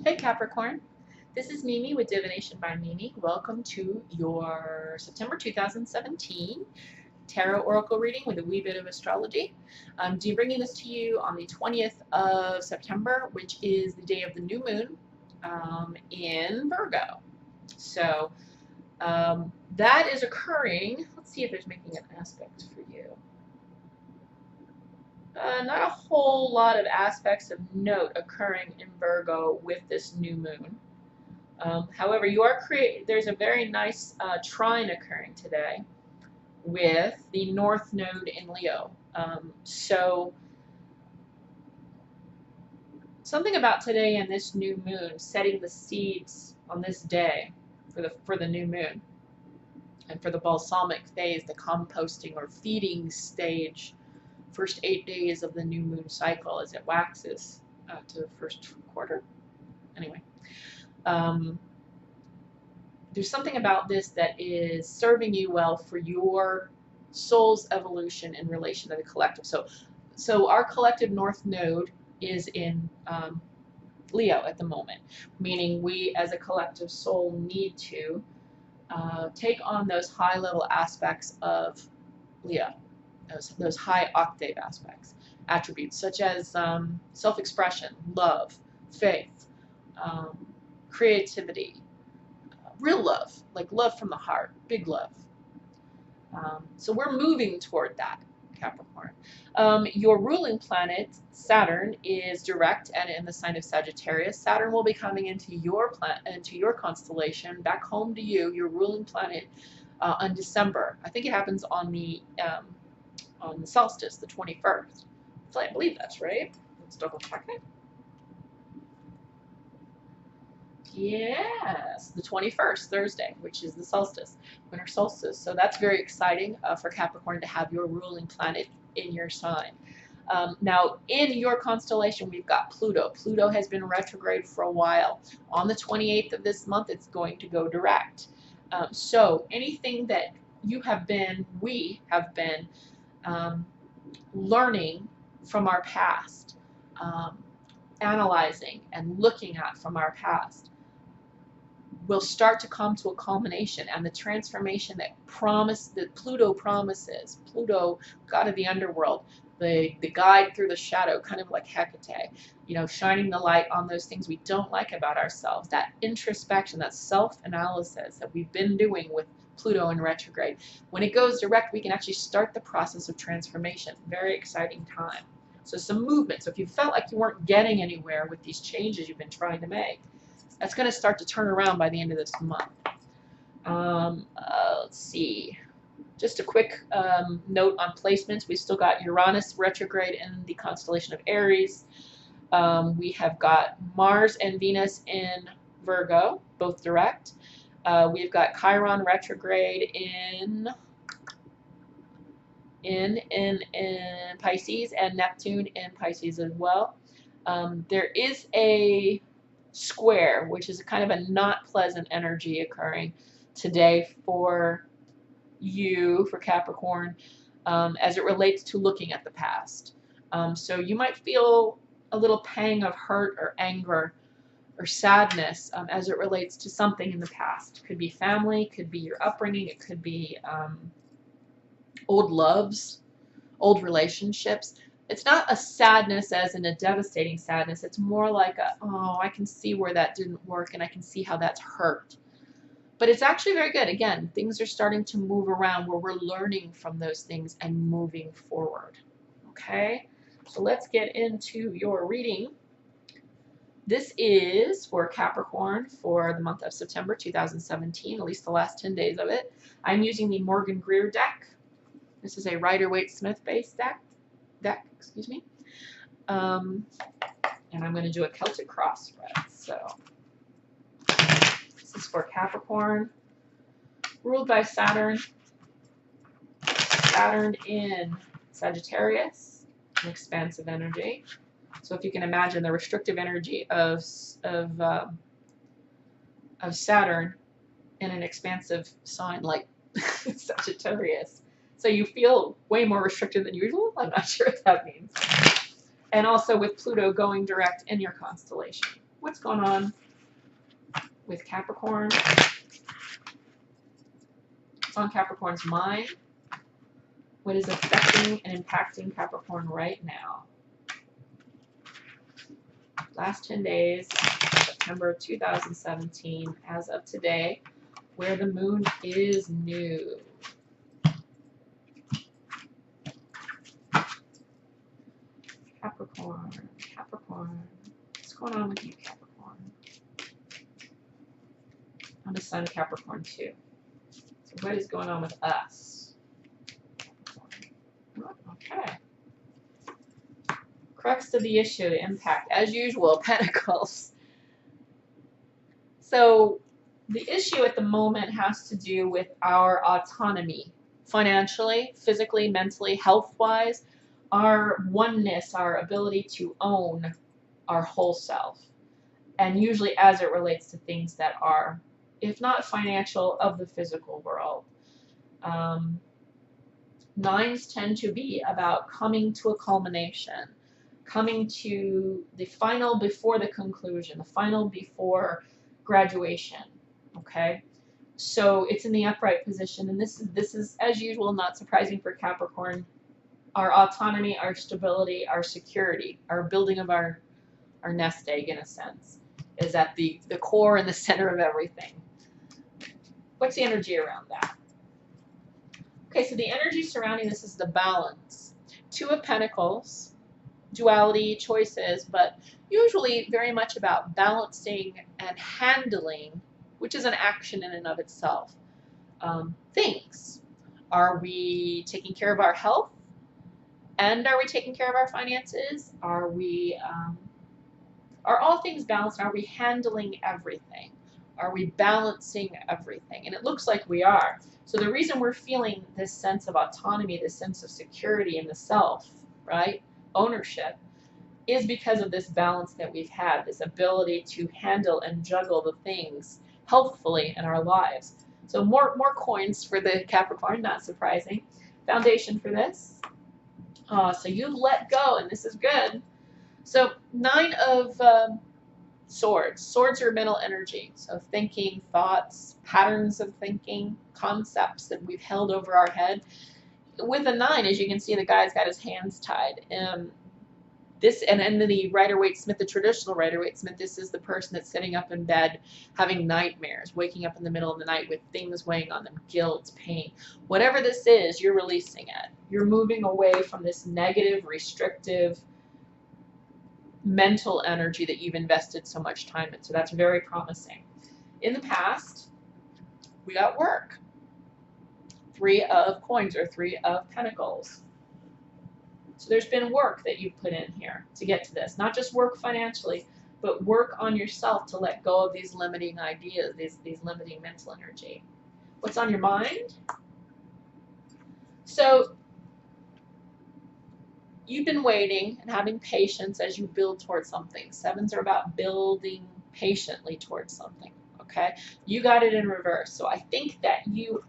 Hey Capricorn, this is Mimi with Divination by Mimi. Welcome to your September 2017 Tarot Oracle reading with a wee bit of astrology. I'm bringing this to you on the 20th of September, which is the day of the new moon in Virgo. So that is occurring. Let's see if there's making an aspect for you. Not a whole lot of aspects of note occurring in Virgo with this new moon. However, there's a very nice trine occurring today with the North Node in Leo. So something about today and this new moon setting the seeds on this day for the new moon and for the balsamic phase, the composting or feeding stage, first 8 days of the new moon cycle as it waxes to the first quarter. Anyway. There's something about this that is serving you well for your soul's evolution in relation to the collective. So our collective North Node is in Leo at the moment, meaning we as a collective soul need to take on those high-level aspects of Leo, those high octave aspects, attributes such as self-expression, love, faith, creativity, real love, like love from the heart, big love. So we're moving toward that, Capricorn. Your ruling planet, Saturn, is direct and in the sign of Sagittarius. Saturn will be coming into your constellation, back home to you, your ruling planet, on December. I think it happens on the solstice, the 21st. So I believe that's right. Let's double check it. Yes, the 21st, Thursday, which is the solstice, winter solstice. So that's very exciting for Capricorn to have your ruling planet in your sign. Now, in your constellation, we've got Pluto. Pluto has been retrograde for a while. On the 28th of this month, it's going to go direct. So anything that we have been learning from our past, analyzing and looking at from our past, will start to come to a culmination, and the transformation that Pluto promises, Pluto, god of the underworld, the guide through the shadow, kind of like Hecate, shining the light on those things we don't like about ourselves, that introspection, that self-analysis that we've been doing with Pluto in retrograde. When it goes direct, we can actually start the process of transformation. Very exciting time. So some movement. So if you felt like you weren't getting anywhere with these changes you've been trying to make, that's going to start to turn around by the end of this month. Let's see. Just a quick note on placements. We've still got Uranus retrograde in the constellation of Aries. We have got Mars and Venus in Virgo, both direct. We've got Chiron retrograde in Pisces, and Neptune in Pisces as well. There is a square, which is kind of a not pleasant energy occurring today for you, for Capricorn, as it relates to looking at the past. So you might feel a little pang of hurt or anger or sadness as it relates to something in the past. It could be family, could be your upbringing, it could be old loves, old relationships. It's not a sadness as in a devastating sadness. It's more like I can see where that didn't work and I can see how that's hurt. But it's actually very good. Again, things are starting to move around where we're learning from those things and moving forward. Okay? So let's get into your reading. This is for Capricorn for the month of September 2017, at least the last 10 days of it. I'm using the Morgan Greer deck. This is a Rider-Waite-Smith based deck, excuse me. And I'm going to do a Celtic cross spread. So this is for Capricorn, ruled by Saturn. Saturn in Sagittarius, an expansive energy. So if you can imagine the restrictive energy of Saturn in an expansive sign like Sagittarius. So you feel way more restricted than usual. I'm not sure what that means. And also with Pluto going direct in your constellation. What's going on with Capricorn? What's on Capricorn's mind? What is affecting and impacting Capricorn right now? Last 10 days, September 2017, as of today, where the moon is new. Capricorn, Capricorn. What's going on with you, Capricorn? I'm a sun Capricorn too. So what is going on with us? Okay. Crux of the issue, impact. As usual, Pentacles. So the issue at the moment has to do with our autonomy, financially, physically, mentally, health-wise, our oneness, our ability to own our whole self. And usually as it relates to things that are, if not financial, of the physical world. Nines tend to be about coming to a culmination, coming to the final before the conclusion, the final before graduation, okay? So it's in the upright position, and this is as usual, not surprising for Capricorn. Our autonomy, our stability, our security, our building of our nest egg, in a sense, is at the core and the center of everything. What's the energy around that? Okay, so the energy surrounding this is the balance. Two of Pentacles, duality, choices, but usually very much about balancing and handling, which is an action in and of itself. Things. Are we taking care of our health? And are we taking care of our finances? Are all things balanced? Are we handling everything? Are we balancing everything? And it looks like we are. So the reason we're feeling this sense of autonomy, this sense of security in the self, right? Ownership, is because of this balance that we've had, this ability to handle and juggle the things healthfully in our lives. So more coins for the Capricorn, not surprising. Foundation for this. So you've let go, and this is good. So 9 of Swords. Swords are mental energy. So thinking, thoughts, patterns of thinking, concepts that we've held over our head. With a 9, as you can see, the guy's got his hands tied. This and then the Rider-Waite-Smith, the traditional Rider-Waite-Smith, this is the person that's sitting up in bed having nightmares, waking up in the middle of the night with things weighing on them, guilt, pain. Whatever this is, you're releasing it. You're moving away from this negative, restrictive, mental energy that you've invested so much time in. So that's very promising. In the past, we got work. 3 of coins, or 3 of pentacles. So there's been work that you've put in here to get to this. Not just work financially, but work on yourself to let go of these limiting ideas, these limiting mental energy. What's on your mind? So you've been waiting and having patience as you build towards something. 7s are about building patiently towards something, okay? You got it in reverse. So I think that you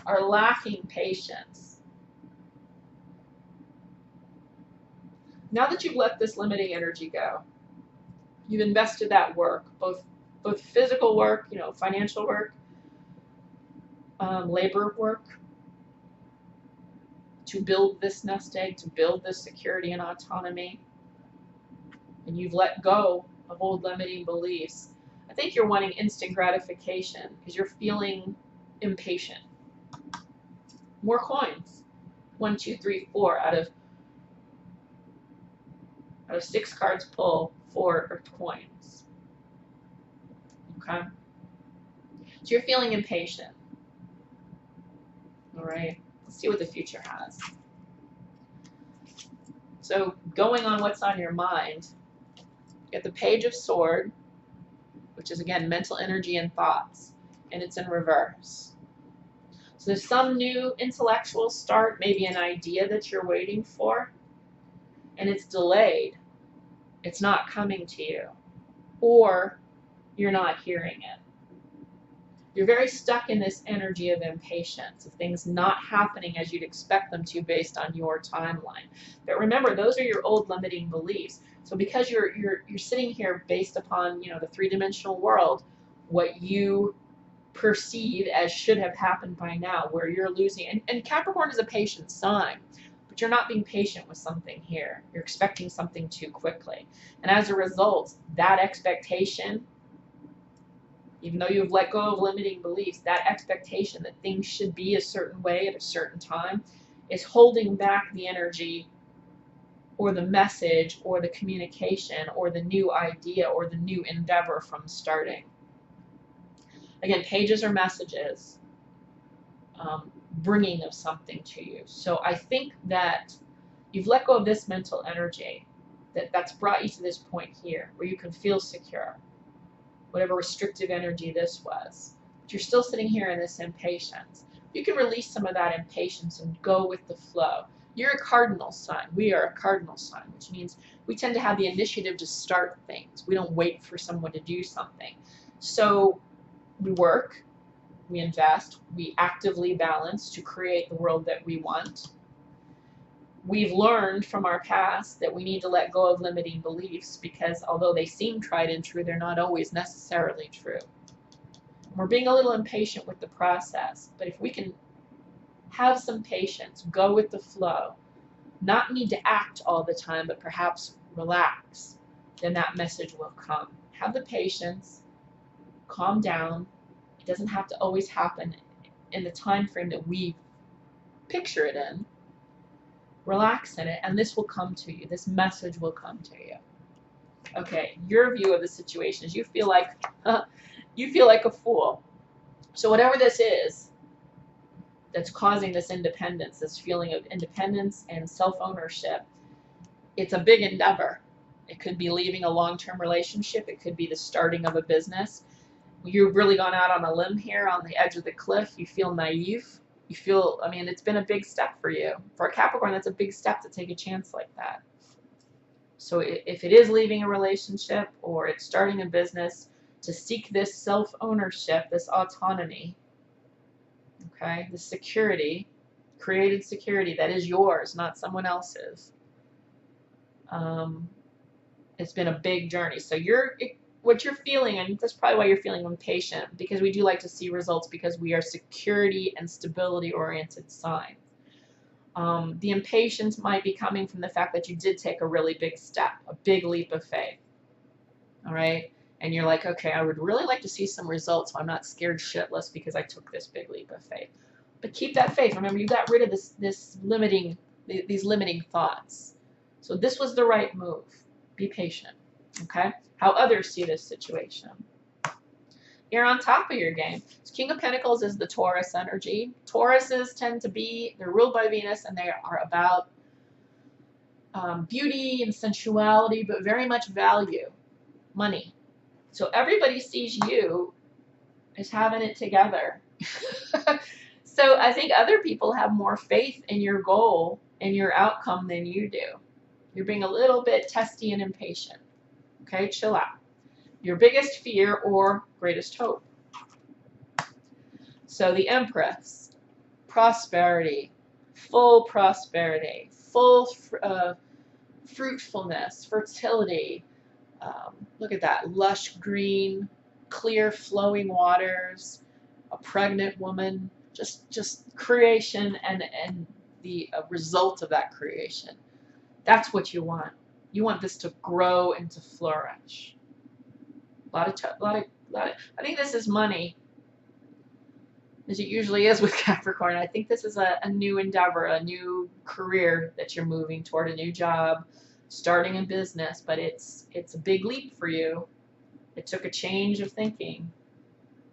are lacking patience. Now that you've let this limiting energy go, you've invested that work, both physical work, financial work, labor work, to build this nest egg, to build this security and autonomy, and you've let go of old limiting beliefs. I think you're wanting instant gratification because you're feeling impatient. More coins. 1, 2, 3, 4 out of 6 cards pull, 4 are coins. Okay? So you're feeling impatient. All right? Let's see what the future has. So going on what's on your mind, you get the Page of Swords, which is, again, mental energy and thoughts, and it's in reverse. So there's some new intellectual start, maybe an idea that you're waiting for, and it's delayed. It's not coming to you, or you're not hearing it. You're very stuck in this energy of impatience, of things not happening as you'd expect them to based on your timeline. But remember, those are your old limiting beliefs. So because you're sitting here based upon, you know, the three-dimensional world, what you perceive as should have happened by now, where you're losing, and Capricorn is a patient sign, but you're not being patient with something here. You're expecting something too quickly. And as a result, that expectation, even though you've let go of limiting beliefs, that expectation that things should be a certain way at a certain time is holding back the energy or the message or the communication or the new idea or the new endeavor from starting. Again, pages are messages, bringing of something to you. So I think that you've let go of this mental energy that's brought you to this point here where you can feel secure, whatever restrictive energy this was. But you're still sitting here in this impatience. You can release some of that impatience and go with the flow. You're a cardinal sign. We are a cardinal sign, which means we tend to have the initiative to start things. We don't wait for someone to do something. So we work, we invest, we actively balance to create the world that we want. We've learned from our past that we need to let go of limiting beliefs because although they seem tried and true, they're not always necessarily true. We're being a little impatient with the process, but if we can have some patience, go with the flow, not need to act all the time, but perhaps relax, then that message will come. Have the patience, calm down. It doesn't have to always happen in the time frame that we picture it in. Relax in it, and this will come to you. This message will come to you. Okay, your view of the situation is you feel like a fool. So whatever this is that's causing this independence, this feeling of independence and self-ownership, it's a big endeavor. It could be leaving a long-term relationship. It could be the starting of a business. You've really gone out on a limb here on the edge of the cliff. You feel naive. You feel, I mean, it's been a big step for you. For a Capricorn, that's a big step to take a chance like that. So if it is leaving a relationship or it's starting a business, to seek this self-ownership, this autonomy, okay, the security, created security that is yours, not someone else's. It's been a big journey. So what you're feeling, and that's probably why you're feeling impatient, because we do like to see results because we are security and stability oriented signs. The impatience might be coming from the fact that you did take a really big step, a big leap of faith. All right? And you're like, okay, I would really like to see some results so I'm not scared shitless because I took this big leap of faith. But keep that faith. Remember, you got rid of these limiting thoughts. So this was the right move. Be patient. Okay? How others see this situation. You're on top of your game. So King of Pentacles is the Taurus energy. Tauruses tend to be, they're ruled by Venus, and they are about beauty and sensuality, but very much value, money. So everybody sees you as having it together. So I think other people have more faith in your goal and your outcome than you do. You're being a little bit testy and impatient. Okay, chill out. Your biggest fear or greatest hope. So the Empress, prosperity, full fruitfulness, fertility. Look at that, lush green, clear flowing waters, a pregnant woman, just creation and the result of that creation. That's what you want. You want this to grow and to flourish. I think this is money, as it usually is with Capricorn. I think this is a new endeavor, a new career that you're moving toward, a new job, starting a business, but it's a big leap for you. It took a change of thinking,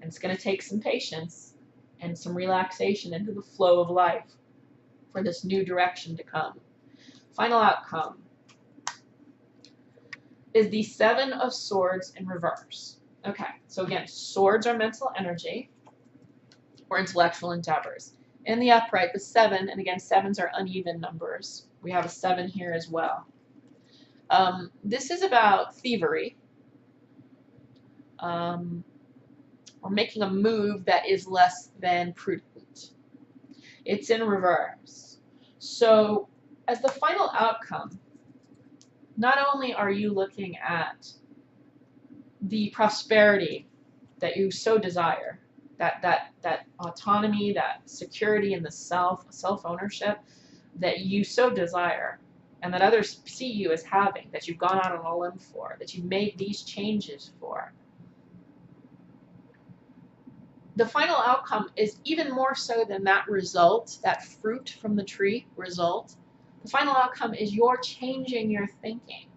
and it's going to take some patience and some relaxation into the flow of life for this new direction to come. Final outcome is the Seven of Swords in reverse. Okay, so again, swords are mental energy or intellectual endeavors. In the upright, the 7, and again, 7s are uneven numbers. We have a 7 here as well. This is about thievery, or making a move that is less than prudent. It's in reverse. So as the final outcome, not only are you looking at the prosperity that you so desire, that autonomy, that security in the self-ownership that you so desire, and that others see you as having, that you've gone out on a limb for, that you've made these changes for. The final outcome is even more so than that result, that fruit from the tree result. The final outcome is you're changing your thinking.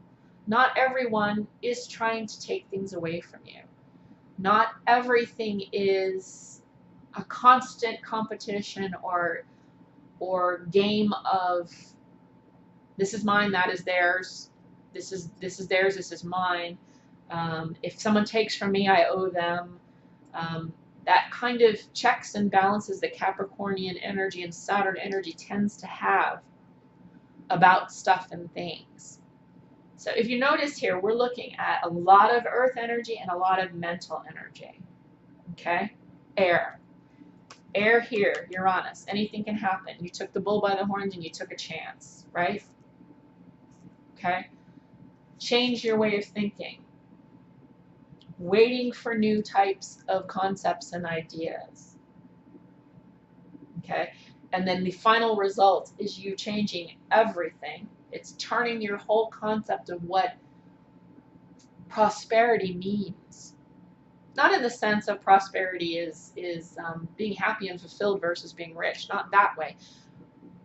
Not everyone is trying to take things away from you. Not everything is a constant competition or game of this is mine, that is theirs, this is theirs, this is mine. If someone takes from me, I owe them. That kind of checks and balances that Capricornian energy and Saturn energy tends to have about stuff and things. So if you notice here, we're looking at a lot of earth energy and a lot of mental energy. Okay? Air. Air here, Uranus. Anything can happen. You took the bull by the horns and you took a chance, right? Okay? Change your way of thinking. Waiting for new types of concepts and ideas. Okay? And then the final result is you changing everything. It's turning your whole concept of what prosperity means. Not in the sense of prosperity is being happy and fulfilled versus being rich. Not that way.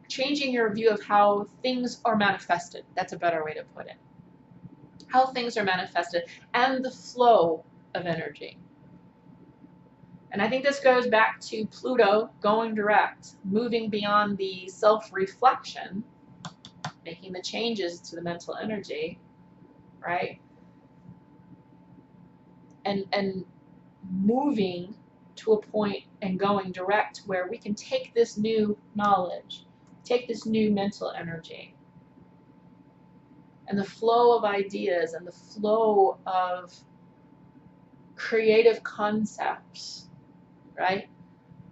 Changing your view of how things are manifested. That's a better way to put it. How things are manifested and the flow of energy. And I think this goes back to Pluto going direct, moving beyond the self-reflection, making the changes to the mental energy, right? And moving to a point and going direct where we can take this new knowledge, take this new mental energy, and the flow of ideas and the flow of creative concepts, right,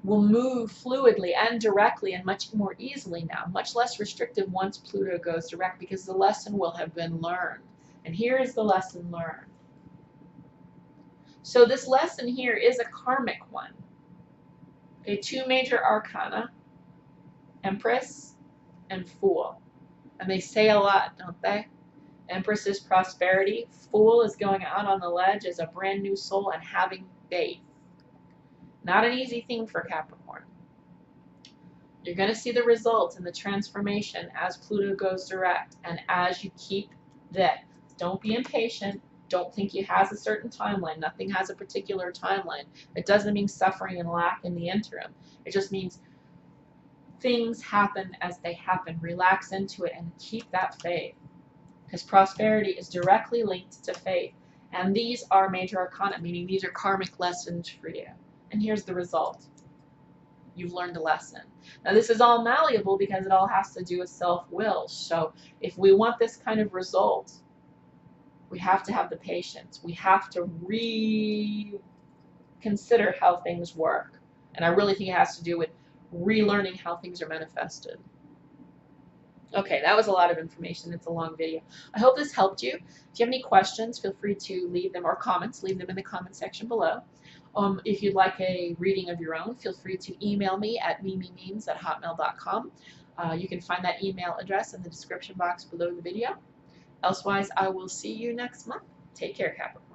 will move fluidly and directly and much more easily now, much less restrictive once Pluto goes direct, because the lesson will have been learned. And here is the lesson learned. So this lesson here is a karmic one. Okay, two major arcana, Empress and Fool. And they say a lot, don't they? Empress is prosperity. Fool is going out on the ledge as a brand new soul and having faith. Not an easy thing for Capricorn. You're going to see the results and the transformation as Pluto goes direct and as you keep that. Don't be impatient. Don't think it has a certain timeline. Nothing has a particular timeline. It doesn't mean suffering and lack in the interim. It just means things happen as they happen. Relax into it and keep that faith. Because prosperity is directly linked to faith. And these are major arcana, meaning these are karmic lessons for you. And here's the result. You've learned a lesson. Now this is all malleable because it all has to do with self-will. So if we want this kind of result, we have to have the patience. We have to reconsider how things work. And I really think it has to do with relearning how things are manifested. Okay, that was a lot of information. It's a long video. I hope this helped you. If you have any questions, feel free to leave them, or comments, leave them in the comment section below. If you'd like a reading of your own, feel free to email me at mimimemes@hotmail.com. You can find that email address in the description box below the video. Elsewise, I will see you next month. Take care, Capricorn.